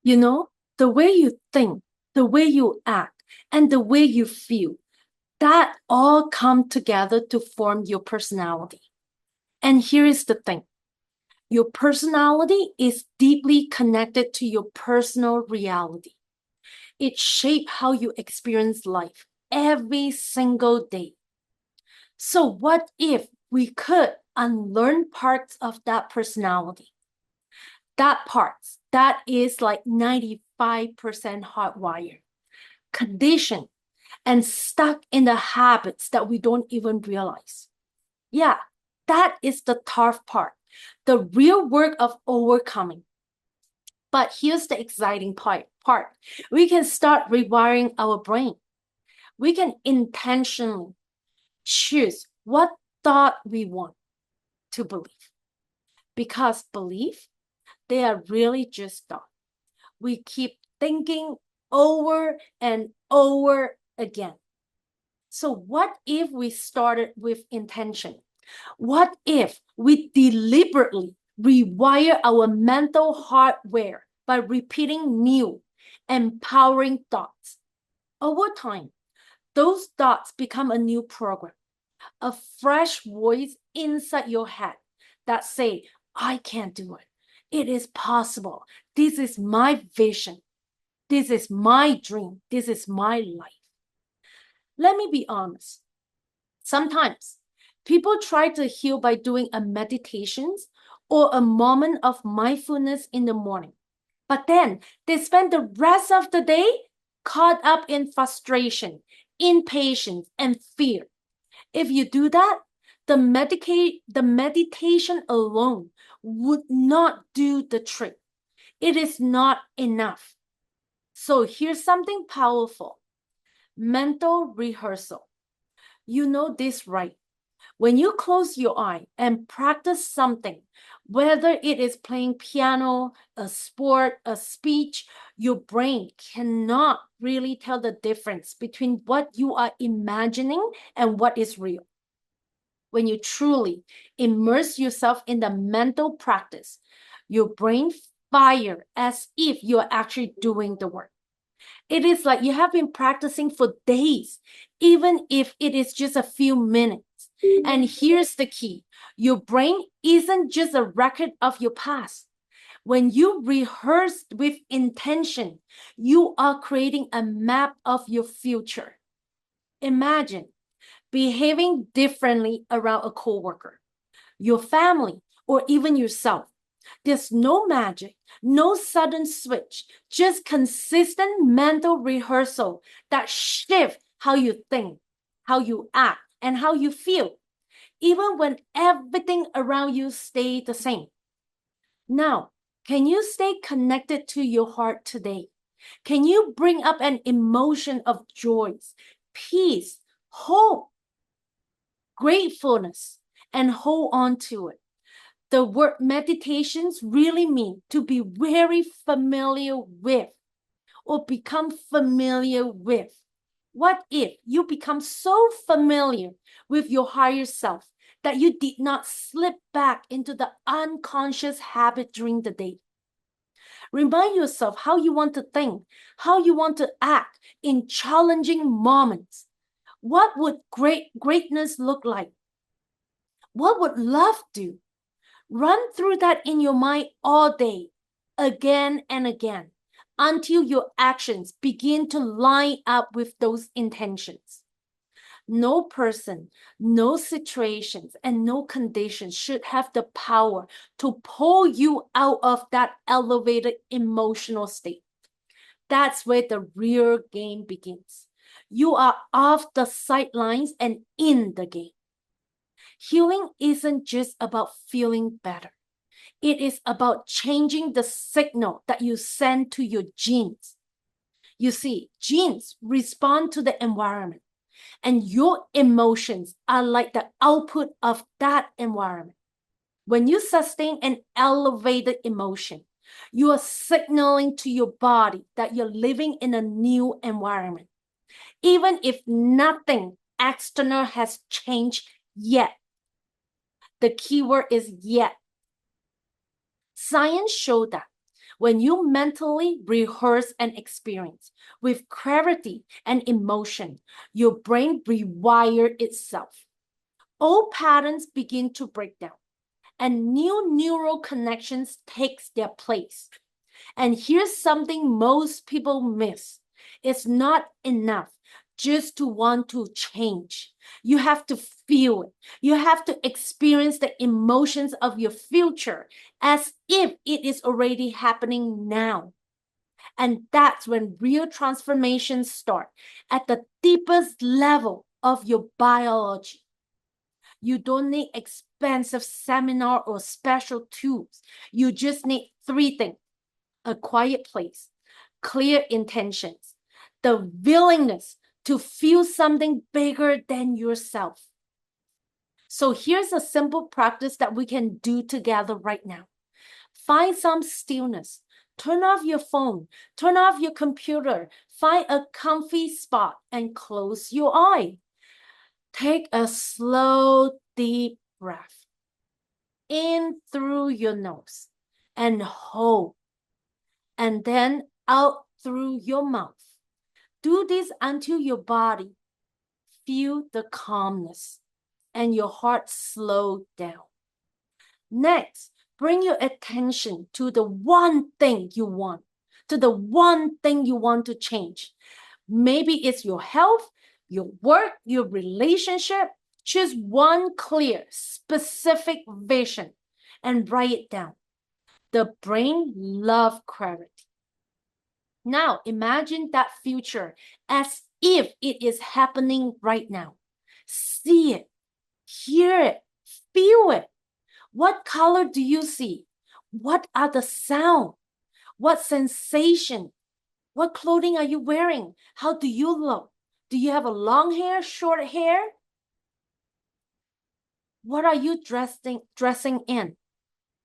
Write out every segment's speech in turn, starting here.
You know, the way you think, the way you act, and the way you feel, that all come together to form your personality. And here is the thing. Your personality is deeply connected to your personal reality. It shapes how you experience life every single day. So what if we could unlearn parts of that personality? That parts that is like 95% hardwired, conditioned, and stuck in the habits that we don't even realize. Yeah, that is the tough part, the real work of overcoming. But here's the exciting part. We can start rewiring our brain. We can intentionally choose what thought we want to believe. Because belief, they are really just thought. We keep thinking over and over again. So what if we started with intention? What if we deliberately rewire our mental hardware by repeating new, empowering thoughts? Over time, those thoughts become a new program, a fresh voice inside your head that say, I can't do it. It is possible. This is my vision. This is my dream. This is my life. Let me be honest. Sometimes people try to heal by doing a meditations or a moment of mindfulness in the morning. But then they spend the rest of the day caught up in frustration, impatience, and fear. If you do that, the meditation alone would not do the trick. It is not enough. So here's something powerful. Mental rehearsal. You know this, right? When you close your eye and practice something, whether it is playing piano, a sport, a speech, your brain cannot really tell the difference between what you are imagining and what is real. When you truly immerse yourself in the mental practice, your brain fires as if you are actually doing the work. It is like you have been practicing for days, even if it is just a few minutes. And here's the key. Your brain isn't just a record of your past. When you rehearse with intention, you are creating a map of your future. Imagine behaving differently around a coworker, your family, or even yourself. There's no magic, no sudden switch, just consistent mental rehearsal that shifts how you think, how you act, and how you feel, even when everything around you stays the same. Now, can you stay connected to your heart today? Can you bring up an emotion of joy, peace, hope, gratefulness, and hold on to it? The word meditations really mean to be very familiar with or become familiar with. What if you become so familiar with your higher self that you did not slip back into the unconscious habit during the day? Remind yourself how you want to think, how you want to act in challenging moments. What would greatness look like? What would love do? Run through that in your mind all day, again and again, until your actions begin to line up with those intentions. No person, no situations, and no conditions should have the power to pull you out of that elevated emotional state. That's where the real game begins. You are off the sidelines and in the game. Healing isn't just about feeling better. It is about changing the signal that you send to your genes. You see, genes respond to the environment, and your emotions are like the output of that environment. When you sustain an elevated emotion, you are signaling to your body that you're living in a new environment, even if nothing external has changed yet. The keyword is yet. Science showed that When you mentally rehearse an experience with clarity and emotion, your brain rewires itself. Old patterns begin to break down, and new neural connections takes their place. And here's something most people miss. It's not enough just to want to change. You have to feel it. You have to experience the emotions of your future as if it is already happening now. And that's when real transformations start at the deepest level of your biology. You don't need expensive seminar or special tools. You just need three things: a quiet place, clear intentions, the willingness to feel something bigger than yourself. So here's a simple practice that we can do together right now. Find some stillness. Turn off your phone. Turn off your computer. Find a comfy spot and close your eye. Take a slow, deep breath in through your nose and hold, and then out through your mouth. Do this until your body feel the calmness and your heart slow down. Next, bring your attention to the one thing you want, to the one thing you want to change. Maybe it's your health, your work, your relationship. Choose one clear, specific vision and write it down. The brain loves clarity. Now imagine that future as if it is happening right now. See it, hear it, feel it. What color do you see? What are the sounds? What sensation? What clothing are you wearing? How do you look? Do you have a long hair, short hair? What are you dressing in?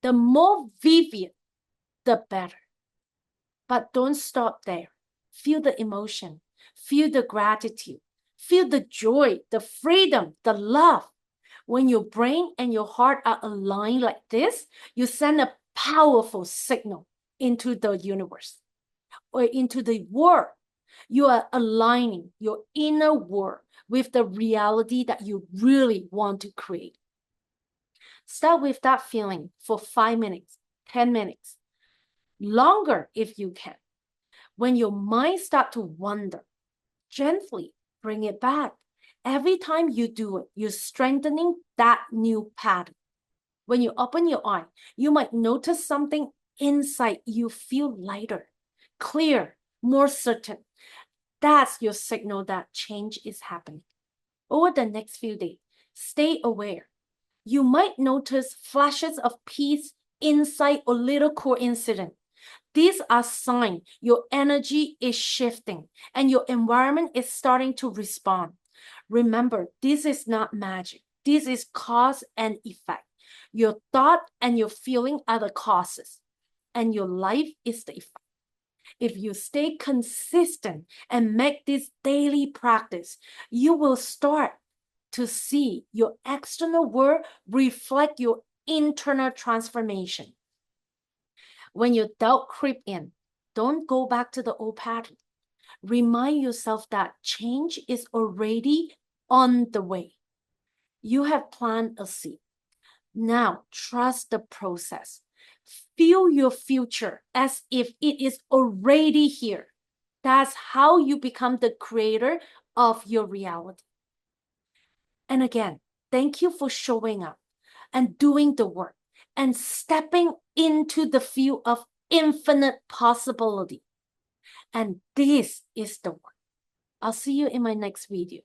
The more vivid, the better. But don't stop there. Feel the emotion. Feel the gratitude. Feel the joy, the freedom, the love. When your brain and your heart are aligned like this, you send a powerful signal into the universe or into the world. You are aligning your inner world with the reality that you really want to create. Start with that feeling for 5 minutes, 10 minutes, longer if you can. When your mind starts to wander, gently bring it back. Every time you do it, you're strengthening that new pattern. When you open your eye, you might notice something inside you feel lighter, clear, more certain. That's your signal that change is happening. Over the next few days, stay aware. You might notice flashes of peace, insight, or little coincidence. These are signs your energy is shifting and your environment is starting to respond. Remember, this is not magic. This is cause and effect. Your thought and your feeling are the causes, and your life is the effect. If you stay consistent and make this daily practice, you will start to see your external world reflect your internal transformation. When your doubt creep in, don't go back to the old pattern. Remind yourself that change is already on the way. You have planted a seed. Now trust the process. Feel your future as if it is already here. That's how you become the creator of your reality. And again, thank you for showing up and doing the work and stepping into the field of infinite possibility. And this is the work. I'll see you in my next video.